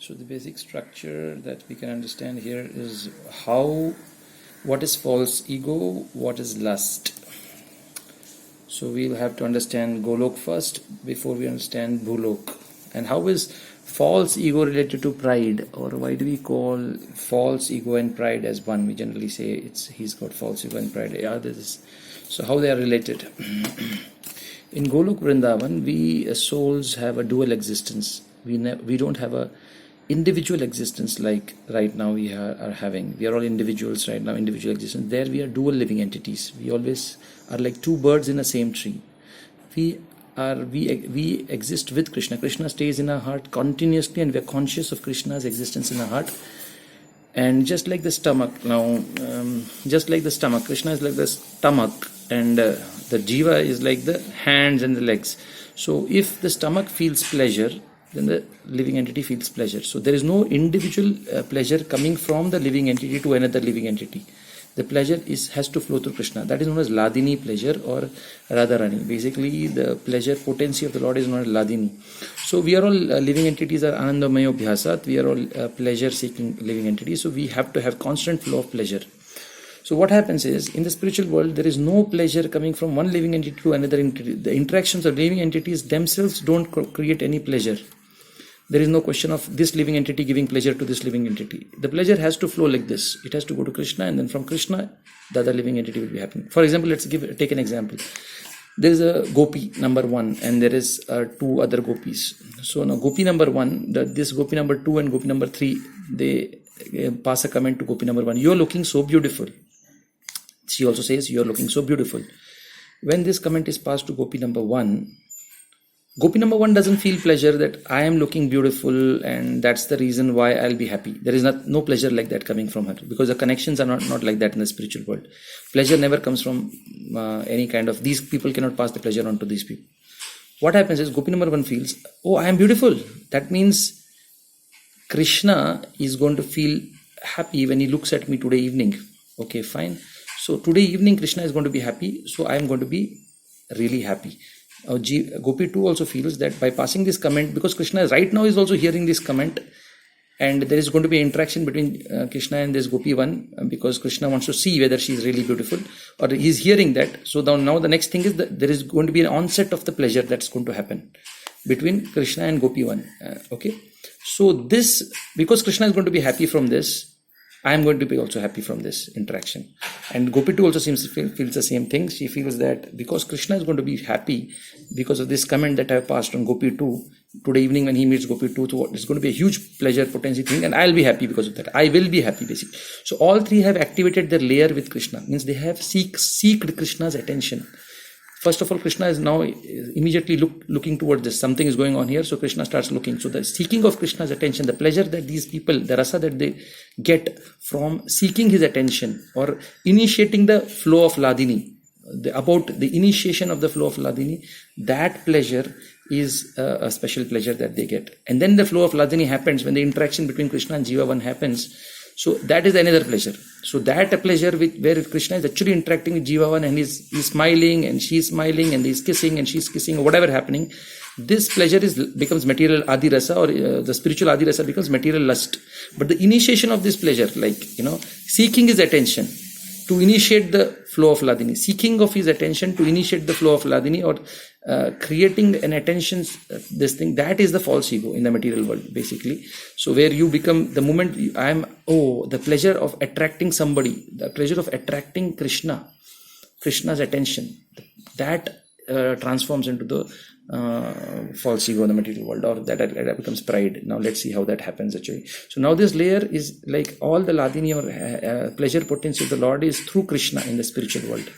So the basic structure that we can understand here is what is false ego, what is lust. So we'll have to understand Golok first before we understand Bhulok. And how is false ego related to pride, or why do we call false ego and pride as one? We generally say he's got false ego and pride. Yeah, this is, so how they are related. In Golok Vrindavan, we as souls have a dual existence. We don't have a individual existence like right now we are having. We are all individuals right now, individual existence. There we are dual living entities. We always are like two birds in the same tree. We exist with Krishna. Krishna stays in our heart continuously, and we are conscious of Krishna's existence in our heart. And just like the stomach now, Krishna is like the stomach, and the jiva is like the hands and the legs. So if the stomach feels pleasure, then the living entity feels pleasure. So there is no individual pleasure coming from the living entity to another living entity. The pleasure has to flow through Krishna. That is known as Ladini pleasure or Radharani. Basically, the pleasure potency of the Lord is known as Ladini. So we are all living entities are Anandamayo Bhyasat. We are all pleasure-seeking living entities. So we have to have constant flow of pleasure. So what happens is, in the spiritual world, there is no pleasure coming from one living entity to another entity. The interactions of living entities themselves don't create any pleasure. There is no question of this living entity giving pleasure to this living entity. The pleasure has to flow like this. It has to go to Krishna, and then from Krishna, the other living entity will be happening. For example, take an example. There is a gopi number 1, and there is 2 other gopis. So now gopi number 1, this gopi number 2 and gopi number 3, they pass a comment to gopi number 1. You are looking so beautiful. She also says, you are looking so beautiful. When this comment is passed to gopi number 1, Gopi number 1 doesn't feel pleasure that I am looking beautiful and that's the reason why I'll be happy. There is no pleasure like that coming from her, because the connections are not like that in the spiritual world. Pleasure never comes from any kind of, these people cannot pass the pleasure on to these people. What happens is Gopi number 1 feels, oh, I am beautiful. That means Krishna is going to feel happy when he looks at me today evening. Okay, fine. So today evening Krishna is going to be happy, so I am going to be really happy. Gopi 2 also feels that by passing this comment, because Krishna right now is also hearing this comment, and there is going to be interaction between Krishna and this Gopi 1, because Krishna wants to see whether she is really beautiful, or he is hearing that. So now the next thing is that there is going to be an onset of the pleasure that's going to happen between Krishna and Gopi 1. Okay, so this, because Krishna is going to be happy from this, I am going to be also happy from this interaction. And Gopi 2 also feels the same thing. She feels that because Krishna is going to be happy because of this comment that I have passed on Gopi 2, today evening when he meets Gopi 2, so it's going to be a huge pleasure potency thing, and I'll be happy because of that. I will be happy, basically. So all three have activated their layer with Krishna. Means they have seeked Krishna's attention. First of all, Krishna is now immediately looking towards this. Something is going on here, so Krishna starts looking. So the seeking of Krishna's attention, the pleasure that these people, the rasa that they get from seeking his attention or initiating the flow of Ladini, about the initiation of the flow of Ladini, that pleasure is a special pleasure that they get. And then the flow of Ladini happens when the interaction between Krishna and Jiva 1 happens. So that is another pleasure. So that a pleasure where Krishna is actually interacting with Jiva 1 and he's smiling and she's smiling and he's kissing and she's kissing or whatever happening. This pleasure becomes material Adi Rasa, or the spiritual Adi Rasa becomes material lust. But the initiation of this pleasure, like, seeking his attention to initiate the flow of Ladini, seeking of his attention to initiate the flow of Ladini, or creating an attention, this thing, that is the false ego in the material world, basically. So where you become, the moment the pleasure of attracting somebody, the pleasure of attracting Krishna's attention, that transforms into the false ego in the material world, or that becomes pride. Now let's see how that happens actually. So now this layer is like all the Ladini or pleasure potency of the Lord is through Krishna in the spiritual world.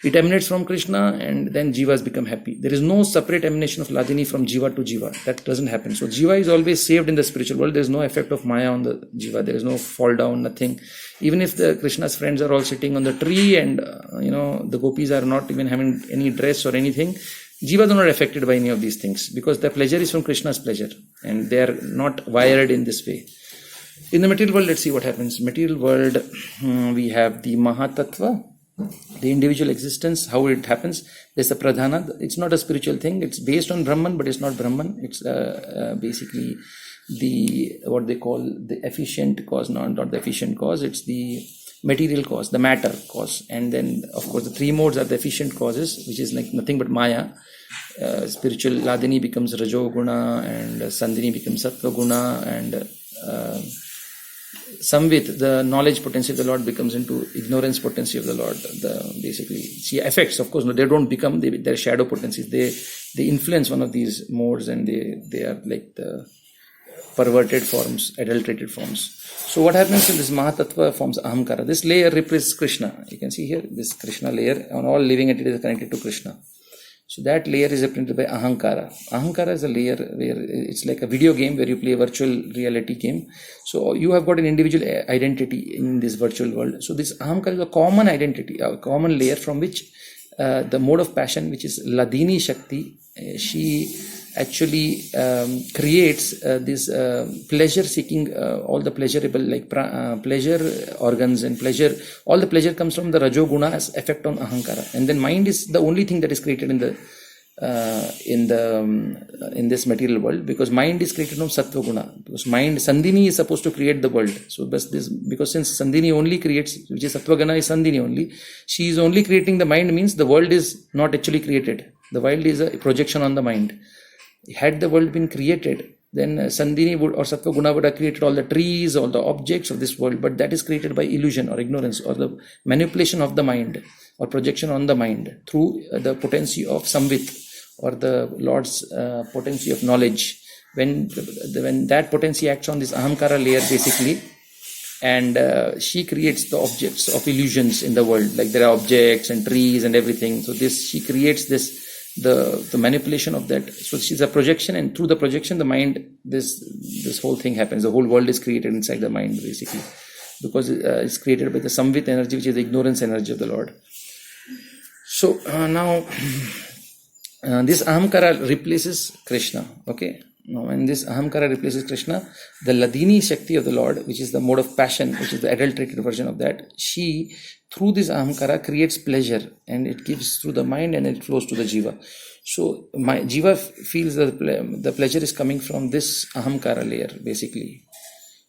It emanates from Krishna, and then Jivas become happy. There is no separate emanation of Ladini from Jiva to Jiva. That doesn't happen. So Jiva is always saved in the spiritual world. There is no effect of Maya on the Jiva. There is no fall down, nothing. Even if the Krishna's friends are all sitting on the tree and, the gopis are not even having any dress or anything, Jivas are not affected by any of these things, because the pleasure is from Krishna's pleasure and they are not wired in this way. In the material world, let's see what happens. Material world, we have the Mahatattva, the individual existence, how it happens. There's a Pradhana. It's not a spiritual thing. It's based on Brahman, but it's not Brahman. It's basically what they call the efficient cause, not the efficient cause, it's the material cause, the matter cause. And then of course the three modes are the efficient causes, which is like nothing but Maya. Spiritual Ladini becomes Rajoguna, and Sandini becomes Sattva Guna, and Samvit, the knowledge potency of the Lord, becomes into ignorance potency of the Lord. Basically, see effects, of course, no, they don't become, they're shadow potencies. They influence one of these modes, and they are like the perverted forms, adulterated forms. So what happens in this Mahatattva forms Ahamkara? This layer represents Krishna. You can see here, this Krishna layer, on all living entities is connected to Krishna. So that layer is represented by Ahankara. Ahankara is a layer where it's like a video game where you play a virtual reality game. So you have got an individual identity in this virtual world. So this Ahankara is a common identity, a common layer from which the mode of passion, which is Ladini Shakti, she actually creates this pleasure seeking, all the pleasurable, like pleasure organs and pleasure, all the pleasure comes from the Rajoguna as effect on Ahankara. And then mind is the only thing that is created in this material world, because mind is created from Sattva Guna. Because mind, Sandini is supposed to create the world. So because since Sandini only creates, which is Sattva Guna is Sandini only, she is only creating the mind, means the world is not actually created. The world is a projection on the mind. Had the world been created, then Sandini would, or Sattva Guna would have created all the trees, all the objects of this world, but that is created by illusion or ignorance or the manipulation of the mind or projection on the mind through the potency of Samvit or the Lord's potency of knowledge. When that potency acts on this Ahamkara layer basically, and she creates the objects of illusions in the world, like there are objects and trees and everything. So she creates this, the manipulation of that. So she's a projection, and through the projection, the mind, this whole thing happens. The whole world is created inside the mind basically, because it's created by the Samvit energy, which is the ignorance energy of the Lord. So now this Ahamkara replaces Krishna. Okay. Now when this Ahamkara replaces Krishna, the Ladini Shakti of the Lord, which is the mode of passion, which is the adulterated version of that, she through this Ahamkara creates pleasure, and it gives through the mind and it flows to the Jiva. So my Jiva feels that the pleasure is coming from this Ahamkara layer basically.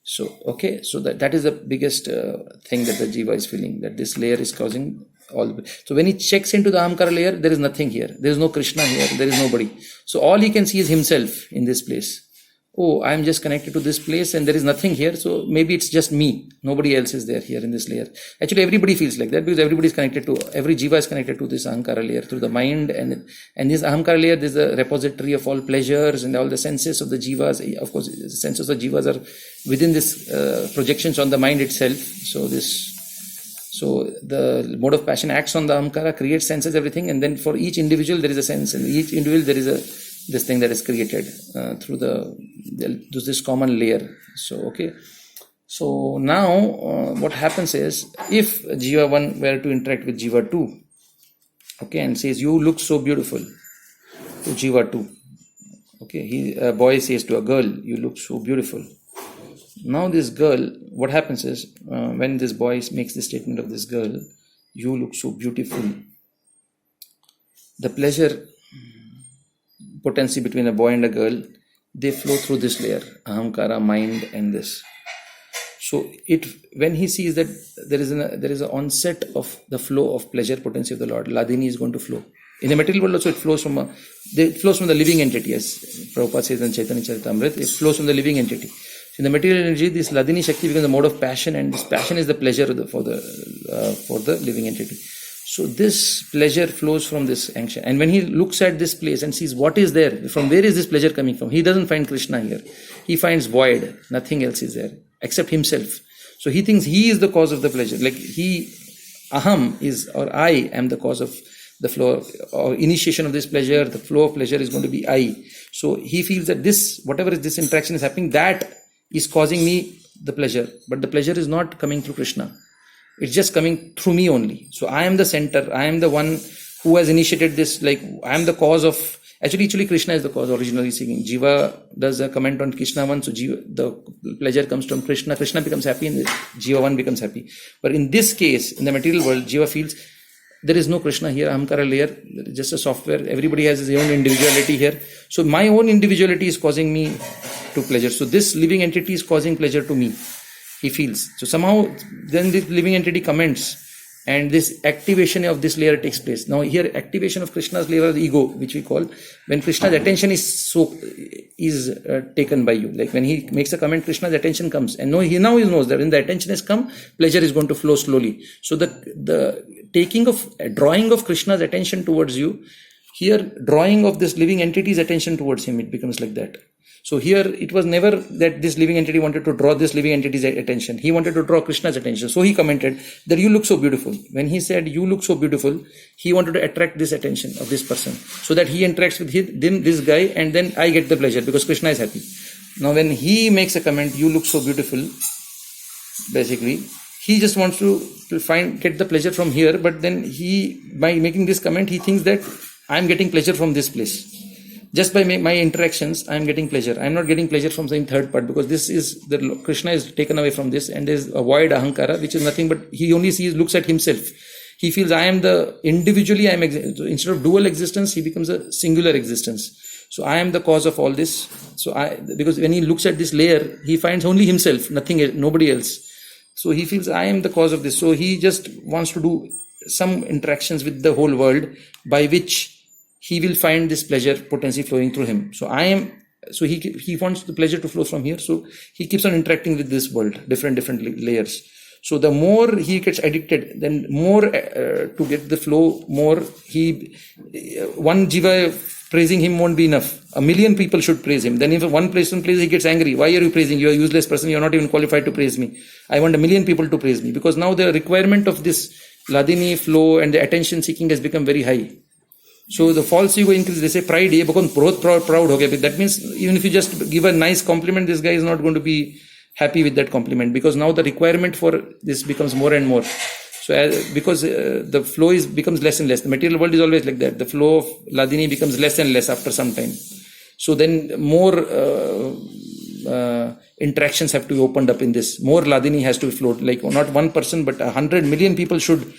So okay, so that is the biggest thing that the Jiva is feeling, that this layer is causing all. So when he checks into the Ahamkara layer, there is nothing here. There is no Krishna here. There is nobody. So all he can see is himself in this place. Oh, I am just connected to this place and there is nothing here. So maybe it's just me. Nobody else is there here in this layer. Actually, everybody feels like that because everybody is connected to, every Jiva is connected to this Ahamkara layer through the mind. And this Ahamkara layer, there is a repository of all pleasures and all the senses of the Jivas. Of course, the senses of the Jivas are within this projections on the mind itself. So the mode of passion acts on the Ahamkara, creates senses, everything, and then for each individual there is a sense, and each individual there is this thing that is created through this common layer. So okay, so now what happens is, if Jiva 1 were to interact with Jiva 2, okay, and says, you look so beautiful, to Jiva 2, okay, a boy says to a girl, you look so beautiful. Now this girl, what happens is, when this boy makes the statement of this girl, you look so beautiful, the pleasure potency between a boy and a girl, they flow through this layer, Ahamkara, mind, and this. So when he sees that there is an onset of the flow of pleasure potency of the Lord, Ladini is going to flow. In the material world also it flows from the living entity, as Prabhupada says in Chaitanya Charitamrita, it flows from the living entity. So in the material energy, this Ladini Shakti becomes the mode of passion, and this passion is the pleasure for the living entity. So this pleasure flows from this action. And when he looks at this place and sees what is there, from where is this pleasure coming from? He doesn't find Krishna here. He finds void. Nothing else is there except himself. So he thinks he is the cause of the pleasure. Like Aham is, or I am the cause of the flow or initiation of this pleasure. The flow of pleasure is going to be I. So he feels that whatever this interaction is happening, that is causing me the pleasure. But the pleasure is not coming through Krishna. It's just coming through me only. So I am the center. I am the one who has initiated this. Like I am the cause of. Actually, Krishna is the cause. Originally speaking, Jiva does a comment on Krishna 1. So the pleasure comes from Krishna. Krishna becomes happy, and Jiva 1 becomes happy. But in this case, in the material world, Jiva feels there is no Krishna here. Ahamkara layer, just a software. Everybody has his own individuality here. So my own individuality is causing me to pleasure. So this living entity is causing pleasure to me, he feels. So somehow then the living entity comments, and this activation of this layer takes place. Now here, activation of Krishna's layer of the ego, which we call, when Krishna's attention is taken by you. Like when he makes a comment, Krishna's attention comes, and he knows that when the attention has come, pleasure is going to flow slowly. So the drawing of Krishna's attention towards you, here drawing of this living entity's attention towards him, it becomes like that. So here it was never that this living entity wanted to draw this living entity's attention. He wanted to draw Krishna's attention. So he commented that you look so beautiful. When he said you look so beautiful, he wanted to attract this attention of this person, so that he interacts with this guy, and then I get the pleasure because Krishna is happy. Now when he makes a comment, you look so beautiful, basically, he just wants to get the pleasure from here, but then by making this comment, he thinks that I am getting pleasure from this place. Just by my interactions, I am getting pleasure. I am not getting pleasure from some third part, because Krishna is taken away from this, and there is a void ahankara, which is nothing but he only looks at himself. He feels I am individually, so instead of dual existence, he becomes a singular existence. So I am the cause of all this. Because when he looks at this layer, he finds only himself, nobody else. So he feels I am the cause of this. So he just wants to do some interactions with the whole world, by which he will find this pleasure potentially flowing through him. So he wants the pleasure to flow from here. So he keeps on interacting with this world, different layers. So the more he gets addicted, then more to get the flow, more one jiva praising him won't be enough. 1 million people should praise him. Then if one person praises, he gets angry. Why are you praising? You are a useless person. You are not even qualified to praise me. I want 1 million people to praise me, because now the requirement of this Ladini flow and the attention seeking has become very high. So the false ego increases. They say pride, ye become proud ho gaya. That means even if you just give a nice compliment, this guy is not going to be happy with that compliment, because now the requirement for this becomes more and more. So because the flow becomes less and less. The material world is always like that. The flow of Ladini becomes less and less after some time. So then more interactions have to be opened up in this. More Ladini has to be flowed. Like not one person, but 100 million people should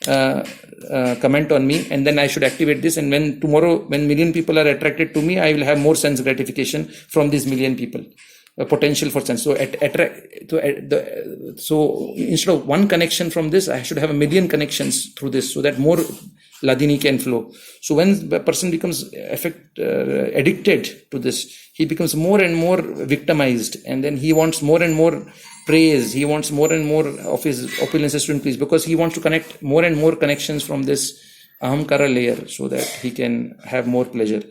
comment on me, and then I should activate this, and when 1 million people are attracted to me, I will have more sense gratification from these 1 million people, a potential for sense. So so instead of one connection from this, I should have 1 million connections through this, so that more Ladini can flow. So when the person becomes addicted to this, he becomes more and more victimized, and then he wants more and more praise. He wants more and more of his opulences to increase, because he wants to connect more and more connections from this ahamkara layer, so that he can have more pleasure.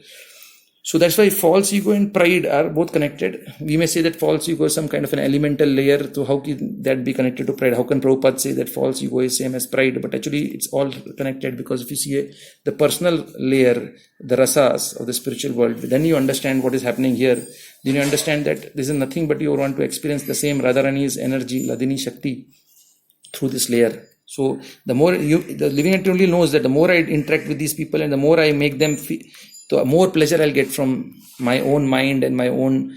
So that's why false ego and pride are both connected. We may say that false ego is some kind of an elemental layer. So how can that be connected to pride? How can Prabhupada say that false ego is same as pride? But actually it's all connected, because if you see the personal layer, the rasas of the spiritual world, then you understand what is happening here. Then you understand that this is nothing but you want to experience the same Radharani's energy, Ladini Shakti, through this layer. So the more the living entity only knows that the more I interact with these people and the more I make them feel, the more pleasure I'll get from my own mind and my own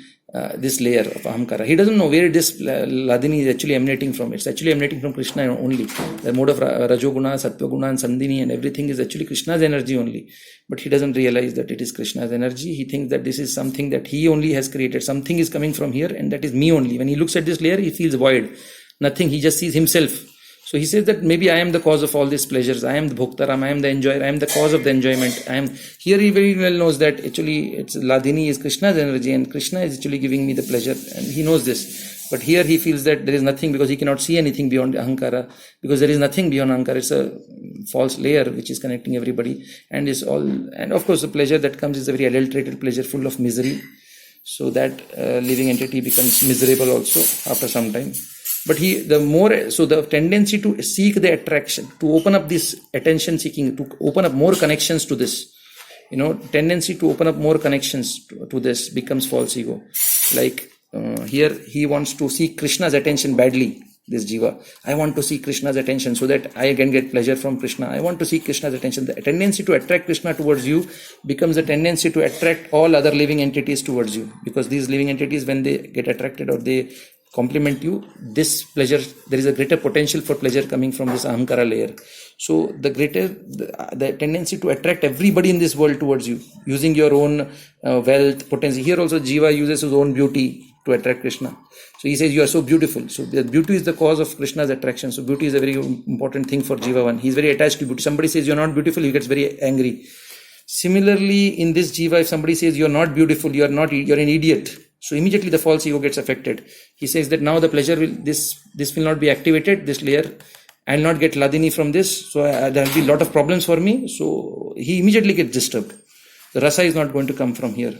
this layer of ahamkara. He doesn't know where this Ladini is actually emanating from. It's actually emanating from Krishna only. The mode of Rajoguna, Sattva-guna and Sandhini and everything is actually Krishna's energy only. But he doesn't realize that it is Krishna's energy. He thinks that this is something that he only has created. Something is coming from here, and that is me only. When he looks at this layer, he feels void. Nothing. He just sees himself. So he says that maybe I am the cause of all these pleasures. I am the Bhoktaram. I am the enjoyer. I am the cause of the enjoyment. Here he very well knows that actually it's Ladini is Krishna's energy, and Krishna is actually giving me the pleasure, and he knows this. But here he feels that there is nothing, because he cannot see anything beyond ahankara, because there is nothing beyond ahankara. It's a false layer which is connecting everybody, and is all. And of course the pleasure that comes is a very adulterated pleasure, full of misery. So that living entity becomes miserable also after some time. But the tendency to seek the attraction, to open up this attention seeking, to open up more connections to this, tendency to open up more connections to this becomes false ego. Like here he wants to seek Krishna's attention badly, this jiva. I want to seek Krishna's attention so that I can get pleasure from Krishna. I want to seek Krishna's attention. The tendency to attract Krishna towards you becomes a tendency to attract all other living entities towards you, because these living entities, when they get attracted or they compliment you, this pleasure, there is a greater potential for pleasure coming from this ahankara layer. So the greater the tendency to attract everybody in this world towards you, using your own wealth, potency. Here also Jiva uses his own beauty to attract Krishna. So he says, you are so beautiful. So the beauty is the cause of Krishna's attraction. So beauty is a very important thing for Jiva one. He's very attached to beauty. Somebody says you're not beautiful, he gets very angry. Similarly, in this Jiva, if somebody says you're not beautiful, you're an idiot, so immediately the false ego gets affected. He says that now the pleasure will, this will not be activated, this layer. I'll not get Ladini from this, so there will be a lot of problems for me. So he immediately gets disturbed. The rasa is not going to come from here.